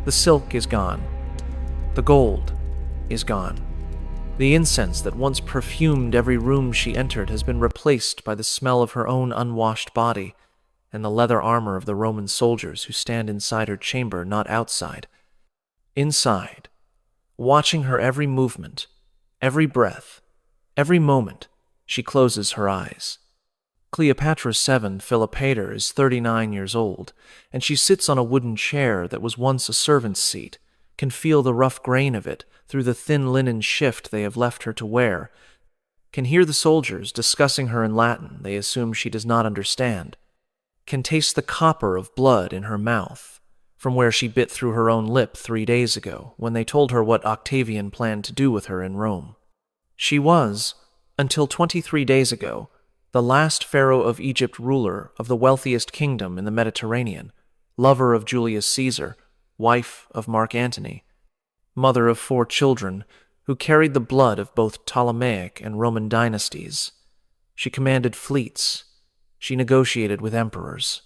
The silk is gone. The gold is gone. The incense that once perfumed every room she entered has been replaced by the smell of her own unwashed body and the leather armor of the Roman soldiers who stand inside her chamber, not outside. Inside, watching her every movement, every breath, every moment, she closes her eyes. Cleopatra VII Philopator is 39 years old, and she sits on a wooden chair that was once a servant's seat, can feel the rough grain of it through the thin linen shift they have left her to wear, can hear the soldiers discussing her in Latin they assume she does not understand, can taste the copper of blood in her mouth, from where she bit through her own lip 3 days ago when they told her what Octavian planned to do with her in Rome. She was, until 23 days ago, the last pharaoh of Egypt, ruler of the wealthiest kingdom in the Mediterranean, lover of Julius Caesar, wife of Mark Antony, mother of 4 children, who carried the blood of both Ptolemaic and Roman dynasties. She commanded fleets. She negotiated with emperors.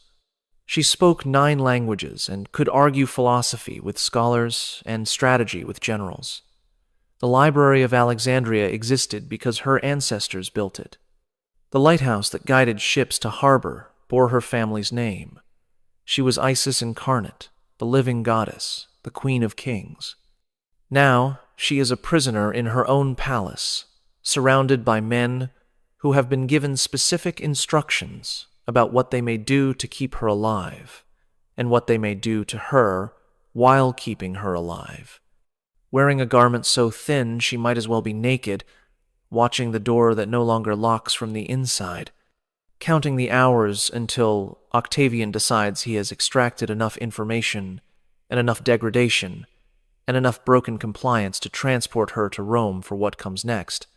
She spoke 9 languages and could argue philosophy with scholars and strategy with generals. The Library of Alexandria existed because her ancestors built it. The lighthouse that guided ships to harbor bore her family's name. She was Isis incarnate, the living goddess, the queen of kings. Now she is a prisoner in her own palace, surrounded by men who have been given specific instructions about what they may do to keep her alive, and what they may do to her while keeping her alive. Wearing a garment so thin she might as well be naked, watching the door that no longer locks from the inside, counting the hours until Octavian decides he has extracted enough information and enough degradation and enough broken compliance to transport her to Rome for what comes next.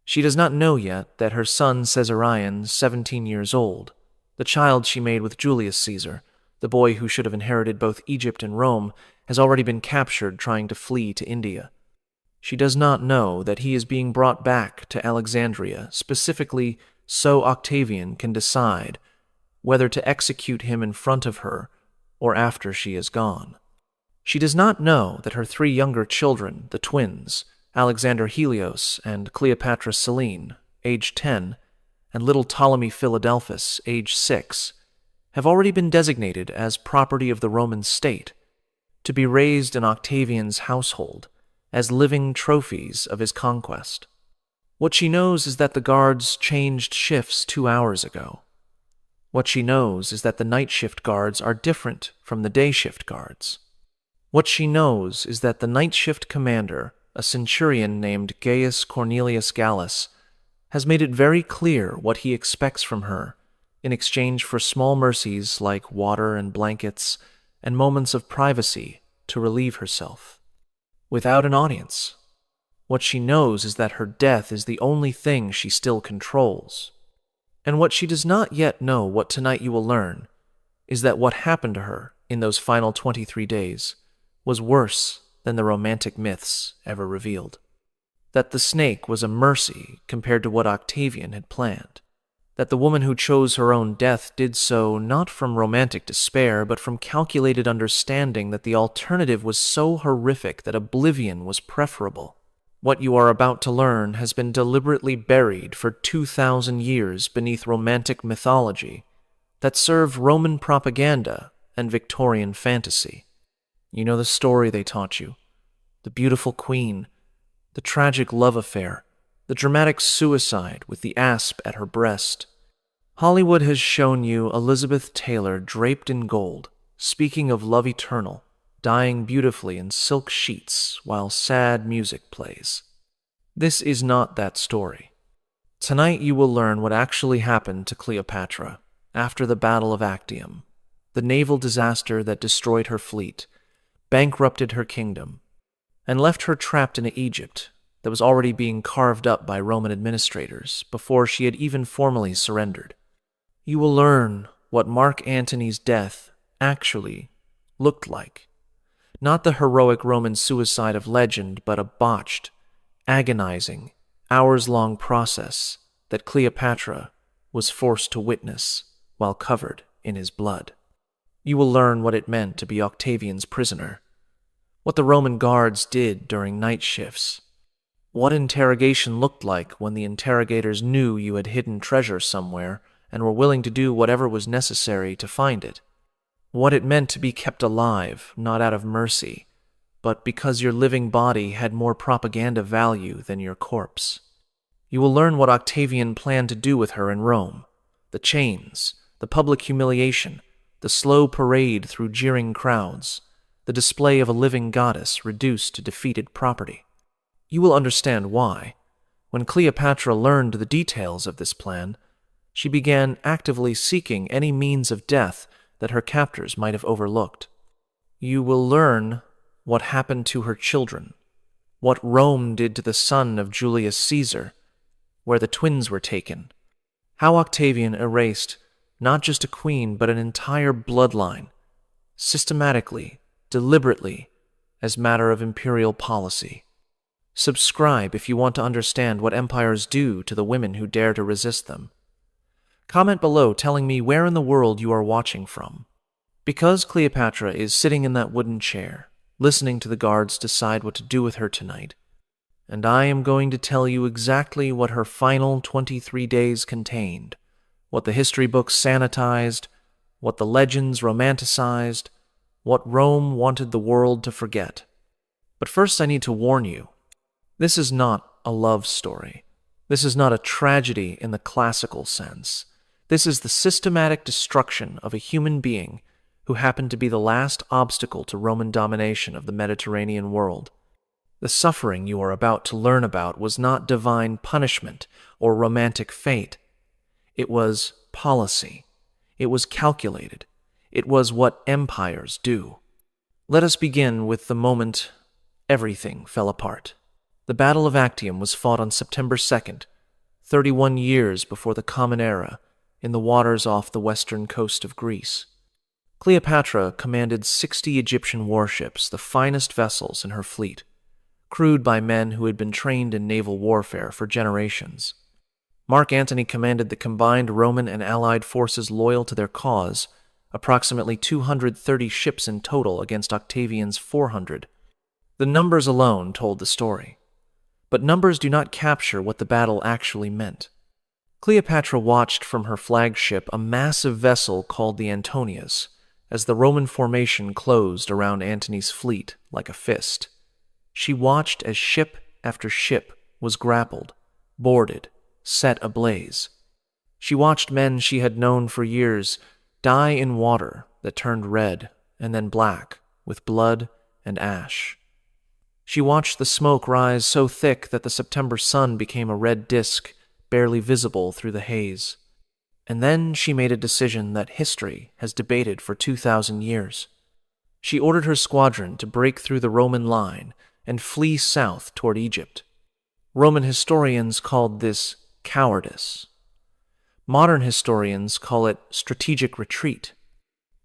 She does not know yet that her son Caesarion, 17 years old, the child she made with Julius Caesar, the boy who should have inherited both Egypt and Rome, has already been captured trying to flee to India. She does not know that he is being brought back to Alexandria specifically so Octavian can decide whether to execute him in front of her or after she is gone. She does not know that her 3 younger children, the twins, Alexander Helios and Cleopatra Selene, age 10, and little Ptolemy Philadelphus, age 6, have already been designated as property of the Roman state, to be raised in Octavian's household as living trophies of his conquest. What she knows is that the guards changed shifts 2 hours ago. What she knows is that the night shift guards are different from the day shift guards. What she knows is that the night shift commander, a centurion named Gaius Cornelius Gallus, has made it very clear what he expects from her in exchange for small mercies like water and blankets and moments of privacy to relieve herself. Without an audience. What she knows is that her death is the only thing she still controls. And what she does not yet know, what tonight you will learn, is that what happened to her in those final 23 days was worse than the romantic myths ever revealed. That the snake was a mercy compared to what Octavian had planned. That the woman who chose her own death did so not from romantic despair, but from calculated understanding that the alternative was so horrific that oblivion was preferable. What you are about to learn has been deliberately buried for 2,000 years beneath romantic mythology that served Roman propaganda and Victorian fantasy. You know the story they taught you, the beautiful queen, the tragic love affair, the dramatic suicide with the asp at her breast. Hollywood has shown you Elizabeth Taylor draped in gold, speaking of love eternal, dying beautifully in silk sheets while sad music plays. This is not that story. Tonight you will learn what actually happened to Cleopatra after the Battle of Actium, the naval disaster that destroyed her fleet, bankrupted her kingdom, and left her trapped in Egypt that was already being carved up by Roman administrators before she had even formally surrendered. You will learn what Mark Antony's death actually looked like. Not the heroic Roman suicide of legend, but a botched, agonizing, hours-long process that Cleopatra was forced to witness while covered in his blood. You will learn what it meant to be Octavian's prisoner, what the Roman guards did during night shifts, what interrogation looked like when the interrogators knew you had hidden treasure somewhere and were willing to do whatever was necessary to find it, what it meant to be kept alive, not out of mercy, but because your living body had more propaganda value than your corpse. You will learn what Octavian planned to do with her in Rome, the chains, the public humiliation, the slow parade through jeering crowds, the display of a living goddess reduced to defeated property. You will understand why, when Cleopatra learned the details of this plan, she began actively seeking any means of death that her captors might have overlooked. You will learn what happened to her children, what Rome did to the son of Julius Caesar, where the twins were taken, how Octavian erased not just a queen but an entire bloodline, systematically, deliberately, as matter of imperial policy. Subscribe if you want to understand what empires do to the women who dare to resist them. Comment below telling me where in the world you are watching from. Because Cleopatra is sitting in that wooden chair, listening to the guards decide what to do with her tonight, and I am going to tell you exactly what her final 23 days contained, what the history books sanitized, what the legends romanticized, what Rome wanted the world to forget. But first I need to warn you, this is not a love story. This is not a tragedy in the classical sense. This is the systematic destruction of a human being who happened to be the last obstacle to Roman domination of the Mediterranean world. The suffering you are about to learn about was not divine punishment or romantic fate. It was policy. It was calculated. It was what empires do. Let us begin with the moment everything fell apart. The Battle of Actium was fought on September 2nd, 31 years before the Common Era, in the waters off the western coast of Greece. Cleopatra commanded 60 Egyptian warships, the finest vessels in her fleet, crewed by men who had been trained in naval warfare for generations. Mark Antony commanded the combined Roman and Allied forces loyal to their cause, approximately 230 ships in total against Octavian's 400. The numbers alone told the story. But numbers do not capture what the battle actually meant. Cleopatra watched from her flagship a massive vessel called the Antonias, as the Roman formation closed around Antony's fleet like a fist. She watched as ship after ship was grappled, boarded, set ablaze. She watched men she had known for years die in water that turned red and then black with blood and ash. She watched the smoke rise so thick that the September sun became a red disk, barely visible through the haze. And then she made a decision that history has debated for 2,000 years. She ordered her squadron to break through the Roman line and flee south toward Egypt. Roman historians called this cowardice. Modern historians call it strategic retreat.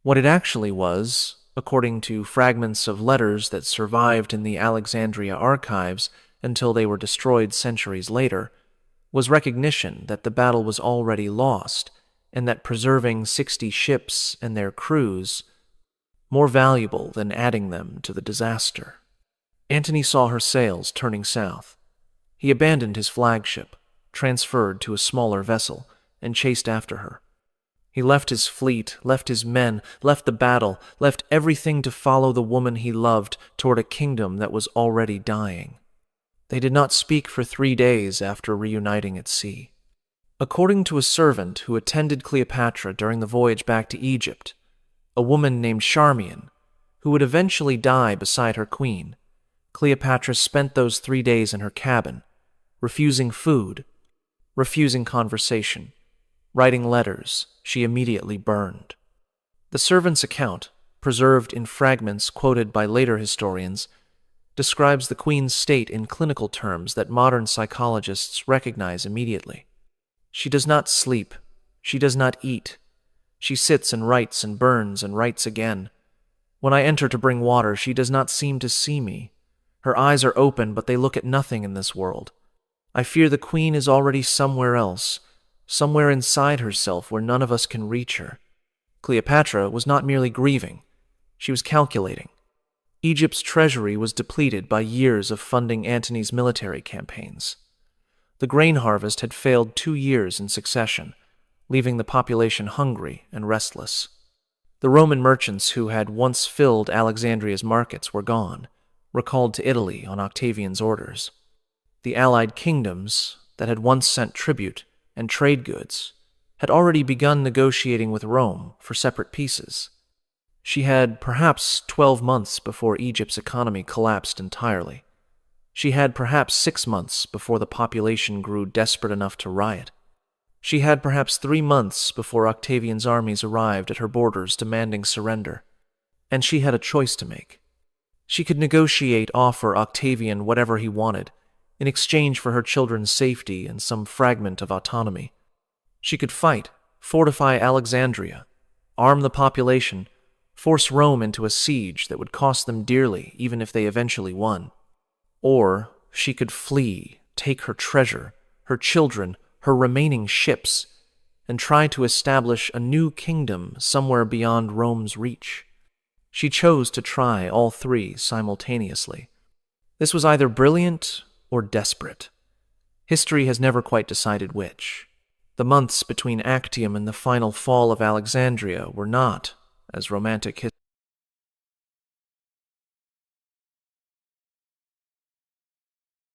What it actually was, according to fragments of letters that survived in the Alexandria archives until they were destroyed centuries later, was recognition that the battle was already lost and that preserving 60 ships and their crews more valuable than adding them to the disaster. Antony saw her sails turning south. He abandoned his flagship, transferred to a smaller vessel, and chased after her. He left his fleet, left his men, left the battle, left everything to follow the woman he loved toward a kingdom that was already dying. They did not speak for 3 days after reuniting at sea. According to a servant who attended Cleopatra during the voyage back to Egypt, a woman named Charmian, who would eventually die beside her queen, Cleopatra spent those 3 days in her cabin, refusing food, refusing conversation, writing letters she immediately burned. The servant's account, preserved in fragments quoted by later historians, describes the queen's state in clinical terms that modern psychologists recognize immediately. She does not sleep. She does not eat. She sits and writes and burns and writes again. When I enter to bring water, she does not seem to see me. Her eyes are open, but they look at nothing in this world. I fear the queen is already somewhere else, somewhere inside herself where none of us can reach her. Cleopatra was not merely grieving. She was calculating. Egypt's treasury was depleted by years of funding Antony's military campaigns. The grain harvest had failed 2 years in succession, leaving the population hungry and restless. The Roman merchants who had once filled Alexandria's markets were gone, recalled to Italy on Octavian's orders. The allied kingdoms that had once sent tribute and trade goods had already begun negotiating with Rome for separate pieces. She had perhaps 12 months before Egypt's economy collapsed entirely. She had perhaps 6 months before the population grew desperate enough to riot. She had perhaps 3 months before Octavian's armies arrived at her borders demanding surrender. And she had a choice to make. She could offer Octavian whatever he wanted, in exchange for her children's safety and some fragment of autonomy. She could fight, fortify Alexandria, arm the population, force Rome into a siege that would cost them dearly even if they eventually won. Or she could flee, take her treasure, her children, her remaining ships, and try to establish a new kingdom somewhere beyond Rome's reach. She chose to try all three simultaneously. This was either brilliant or desperate. History has never quite decided which. The months between Actium and the final fall of Alexandria were not as romantic